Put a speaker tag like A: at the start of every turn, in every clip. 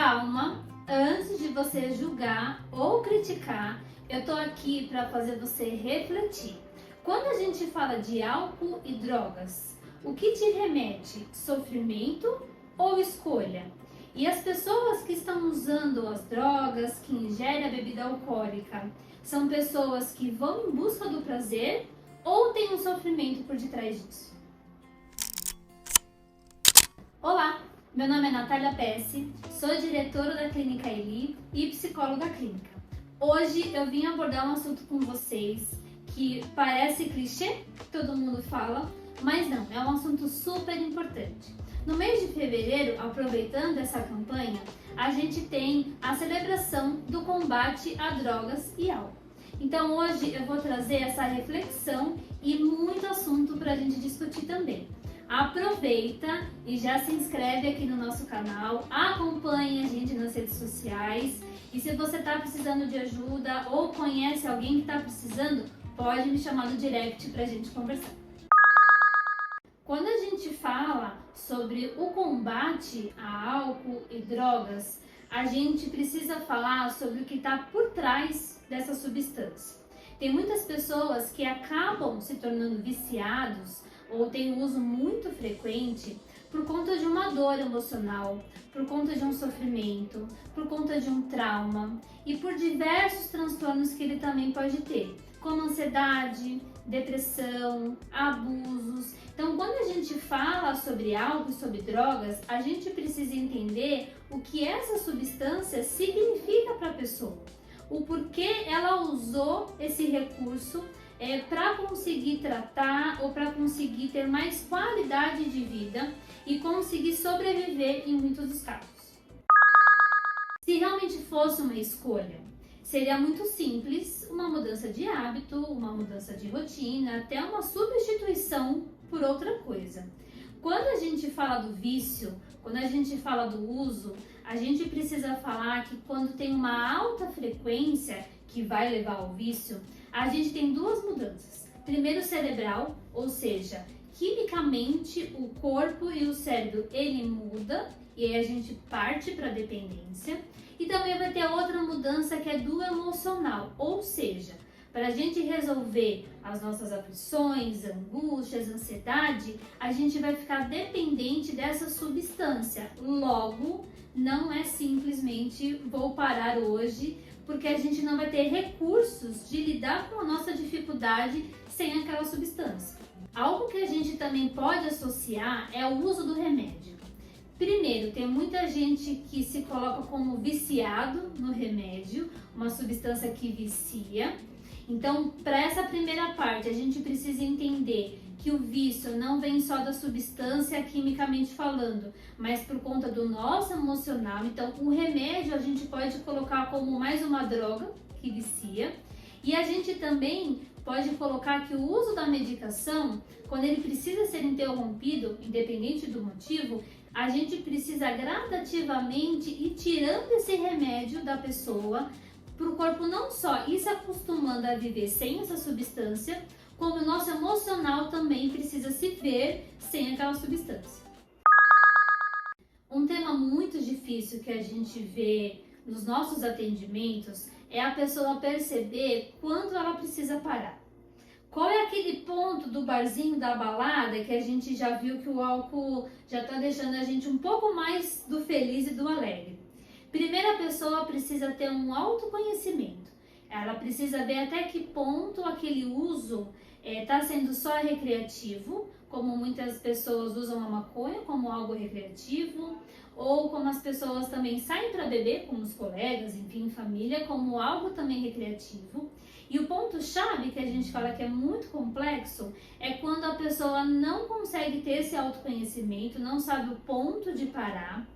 A: Calma, antes de você julgar ou criticar, eu tô aqui para fazer você refletir. Quando a gente fala de álcool e drogas, o que te remete? Sofrimento ou escolha? E as pessoas que estão usando as drogas, que ingerem a bebida alcoólica, são pessoas que vão em busca do prazer ou tem um sofrimento por detrás disso? Olá, meu nome é Natália Pesce, sou diretora da Clínica Eli e psicóloga clínica. Hoje eu vim abordar um assunto com vocês que parece clichê, todo mundo fala, mas não, é um assunto super importante. No mês de fevereiro, aproveitando essa campanha, a gente tem a celebração do combate a drogas e álcool. Então hoje eu vou trazer essa reflexão e muito assunto para a gente discutir também. Aproveita e já se inscreve aqui no nosso canal, acompanhe a gente nas redes sociais e se você está precisando de ajuda ou conhece alguém que está precisando, pode me chamar no direct para a gente conversar. Quando a gente fala sobre o combate a álcool e drogas, a gente precisa falar sobre o que está por trás dessa substância. Tem muitas pessoas que acabam se tornando viciados ou têm um uso muito frequente por conta de uma dor emocional, por conta de um sofrimento, por conta de um trauma e por diversos transtornos que ele também pode ter, como ansiedade, depressão, abusos. Então, quando a gente fala sobre álcool e sobre drogas, a gente precisa entender o que essa substância significa para a pessoa, o porquê ela usou esse recurso para conseguir tratar ou para conseguir ter mais qualidade de vida e conseguir sobreviver em muitos dos casos. Se realmente fosse uma escolha, seria muito simples, uma mudança de hábito, uma mudança de rotina, até uma substituição por outra coisa. Quando a gente fala do vício, quando a gente fala do uso, a gente precisa falar que quando tem uma alta frequência que vai levar ao vício, a gente tem duas mudanças. Primeiro, cerebral, ou seja, quimicamente o corpo e o cérebro ele muda e aí a gente parte para a dependência. E também vai ter outra mudança que é do emocional, ou seja, para a gente resolver as nossas aflições, angústias, ansiedade, a gente vai ficar dependente dessa substância. Logo, não é simplesmente vou parar hoje, porque a gente não vai ter recursos de lidar com a nossa dificuldade sem aquela substância. Algo que a gente também pode associar é o uso do remédio. Primeiro, tem muita gente que se coloca como viciado no remédio, uma substância que vicia. Então, para essa primeira parte, a gente precisa entender que o vício não vem só da substância quimicamente falando, mas por conta do nosso emocional. Então, o remédio a gente pode colocar como mais uma droga que vicia. E a gente também pode colocar que o uso da medicação, quando ele precisa ser interrompido, independente do motivo, a gente precisa gradativamente ir tirando esse remédio da pessoa para o corpo não só ir se acostumando a viver sem essa substância, como o nosso emocional também precisa se ver sem aquela substância. Um tema muito difícil que a gente vê nos nossos atendimentos é a pessoa perceber quando ela precisa parar. Qual é aquele ponto do barzinho, da balada, que a gente já viu que o álcool já está deixando a gente um pouco mais do feliz e do alegre? Primeiro, a pessoa precisa ter um autoconhecimento. Ela precisa ver até que ponto aquele uso está sendo só recreativo, como muitas pessoas usam a maconha como algo recreativo, ou como as pessoas também saem para beber com os colegas, enfim, família, como algo também recreativo. E o ponto-chave que a gente fala que é muito complexo é quando a pessoa não consegue ter esse autoconhecimento, não sabe o ponto de parar.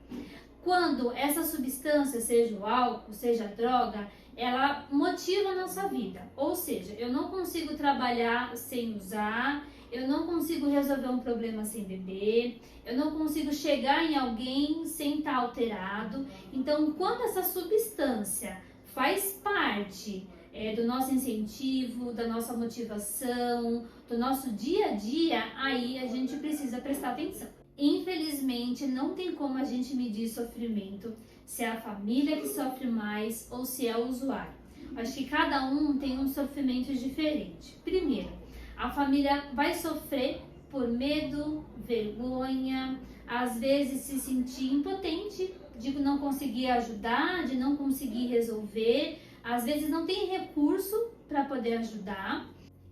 A: Quando essa substância, seja o álcool, seja a droga, ela motiva a nossa vida. Ou seja, eu não consigo trabalhar sem usar, eu não consigo resolver um problema sem beber, eu não consigo chegar em alguém sem estar alterado. Então, quando essa substância faz parte do nosso incentivo, da nossa motivação, do nosso dia a dia, aí a gente precisa prestar atenção. Infelizmente, não tem como a gente medir sofrimento se é a família que sofre mais ou se é o usuário. Acho que cada um tem um sofrimento diferente. Primeiro, a família vai sofrer por medo, vergonha, às vezes se sentir impotente, de não conseguir ajudar, de não conseguir resolver, às vezes não tem recurso para poder ajudar.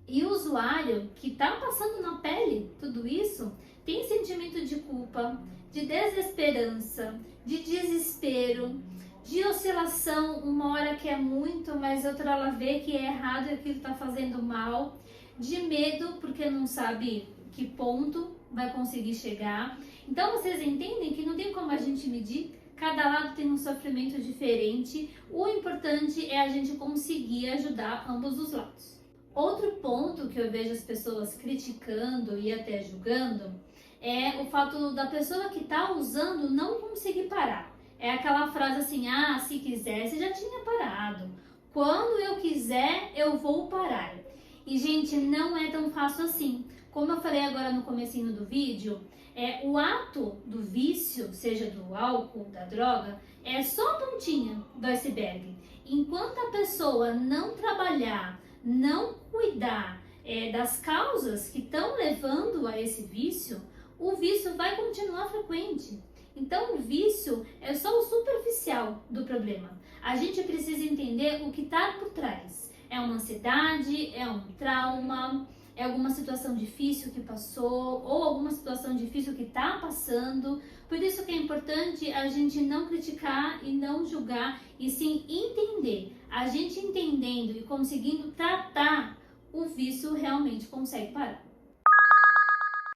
A: E o usuário que está passando na pele tudo isso, tem sentimento de culpa, de desesperança, de desespero, de oscilação, uma hora que é muito, mas outra ela vê que é errado e aquilo está fazendo mal, de medo porque não sabe que ponto vai conseguir chegar. Então vocês entendem que não tem como a gente medir, cada lado tem um sofrimento diferente, o importante é a gente conseguir ajudar ambos os lados. Outro ponto que eu vejo as pessoas criticando e até julgando é o fato da pessoa que está usando não conseguir parar. É aquela frase assim, se quisesse já tinha parado. Quando eu quiser, eu vou parar. E, gente, não é tão fácil assim. Como eu falei agora no comecinho do vídeo, o ato do vício, seja do álcool, da droga, é só a pontinha do iceberg. Enquanto a pessoa não trabalhar, não cuidar das causas que estão levando a esse vício, o vício vai continuar frequente. Então, o vício é só o superficial do problema. A gente precisa entender o que está por trás. É uma ansiedade, é um trauma, é alguma situação difícil que passou ou alguma situação difícil que está passando. Por isso que é importante a gente não criticar e não julgar, e sim entender. A gente entendendo e conseguindo tratar, o vício realmente consegue parar.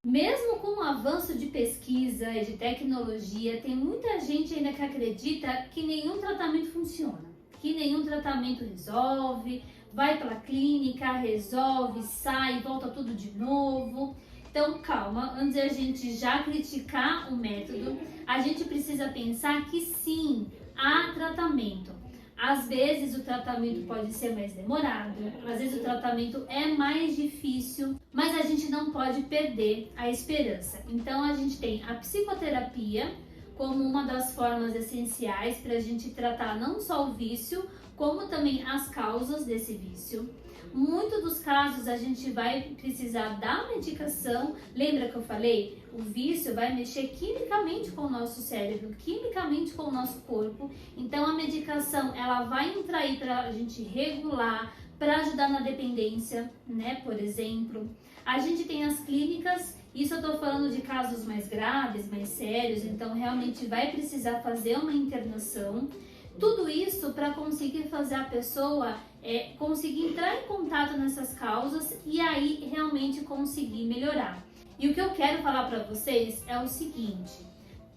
A: Mesmo com o avanço de pesquisa e de tecnologia, tem muita gente ainda que acredita que nenhum tratamento funciona, que nenhum tratamento resolve, vai para a clínica, resolve, sai, volta tudo de novo. Então, calma, antes de a gente já criticar o método, a gente precisa pensar que sim, há tratamento. Às vezes o tratamento pode ser mais demorado, às vezes o tratamento é mais difícil, mas a gente não pode perder a esperança. Então a gente tem a psicoterapia como uma das formas essenciais para a gente tratar não só o vício, como também as causas desse vício. Muitos dos casos a gente vai precisar da medicação. Lembra que eu falei? O vício vai mexer quimicamente com o nosso cérebro, quimicamente com o nosso corpo. Então a medicação ela vai entrar aí para a gente regular, para ajudar na dependência, né? Por exemplo, a gente tem as clínicas. Isso eu tô falando de casos mais graves, mais sérios. Então realmente vai precisar fazer uma internação. Tudo isso para conseguir fazer a pessoa conseguir entrar em contato nessas causas e aí realmente conseguir melhorar. E o que eu quero falar para vocês é o seguinte: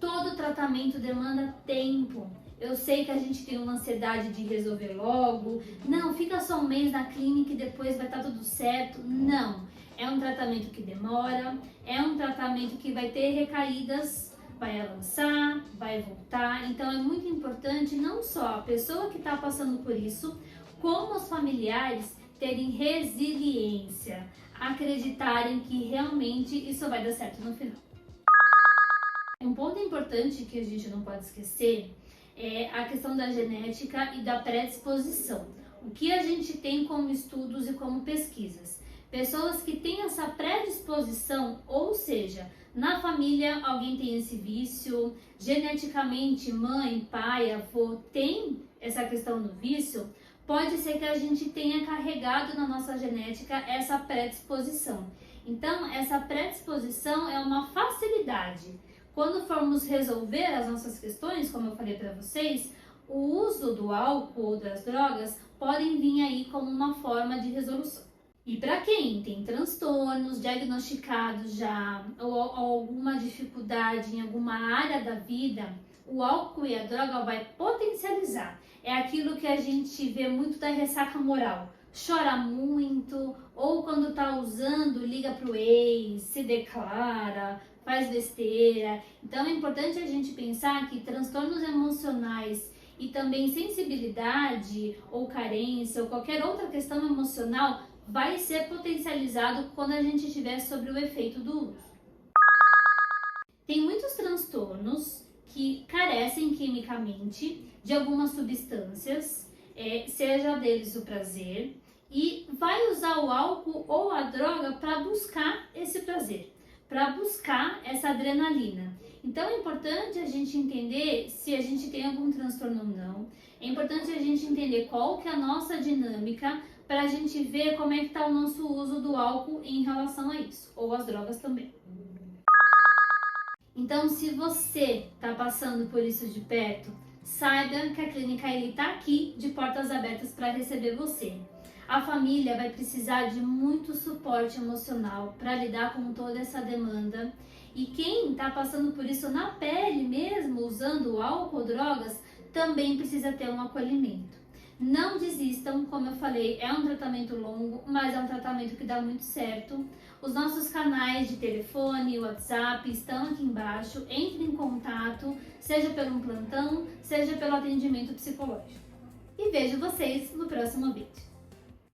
A: todo tratamento demanda tempo. Eu sei que a gente tem uma ansiedade de resolver logo. Não, fica só um mês na clínica e depois vai estar tudo certo. Não, é um tratamento que demora, é um tratamento que vai ter recaídas, vai avançar, vai voltar. Então é muito importante não só a pessoa que está passando por isso, como os familiares terem resiliência, acreditarem que realmente isso vai dar certo no final. Um ponto importante que a gente não pode esquecer é a questão da genética e da predisposição. O que a gente tem como estudos e como pesquisas? Pessoas que têm essa predisposição, ou seja, na família alguém tem esse vício, geneticamente mãe, pai, avô tem essa questão do vício, pode ser que a gente tenha carregado na nossa genética essa predisposição. Então, essa predisposição é uma facilidade. Quando formos resolver as nossas questões, como eu falei para vocês, o uso do álcool ou das drogas podem vir aí como uma forma de resolução. E para quem tem transtornos diagnosticados já ou alguma dificuldade em alguma área da vida, o álcool e a droga vai potencializar. É aquilo que a gente vê muito da ressaca moral. Chora muito, ou quando tá usando, liga pro ex, se declara, faz besteira. Então é importante a gente pensar que transtornos emocionais e também sensibilidade ou carência ou qualquer outra questão emocional vai ser potencializado quando a gente estiver sobre o efeito do uso. Tem muitos transtornos que carecem quimicamente de algumas substâncias, seja deles o prazer, e vai usar o álcool ou a droga para buscar esse prazer, para buscar essa adrenalina. Então é importante a gente entender se a gente tem algum transtorno ou não. É importante a gente entender qual que é a nossa dinâmica para a gente ver como é que está o nosso uso do álcool em relação a isso, ou as drogas também. Então, se você está passando por isso de perto, saiba que a Clínica Eli está aqui de portas abertas para receber você. A família vai precisar de muito suporte emocional para lidar com toda essa demanda. E quem está passando por isso na pele mesmo, usando álcool ou drogas, também precisa ter um acolhimento. Não desistam, como eu falei, é um tratamento longo, mas é um tratamento que dá muito certo. Os nossos canais de telefone, WhatsApp estão aqui embaixo. Entre em contato, seja pelo plantão, seja pelo atendimento psicológico. E vejo vocês no próximo vídeo.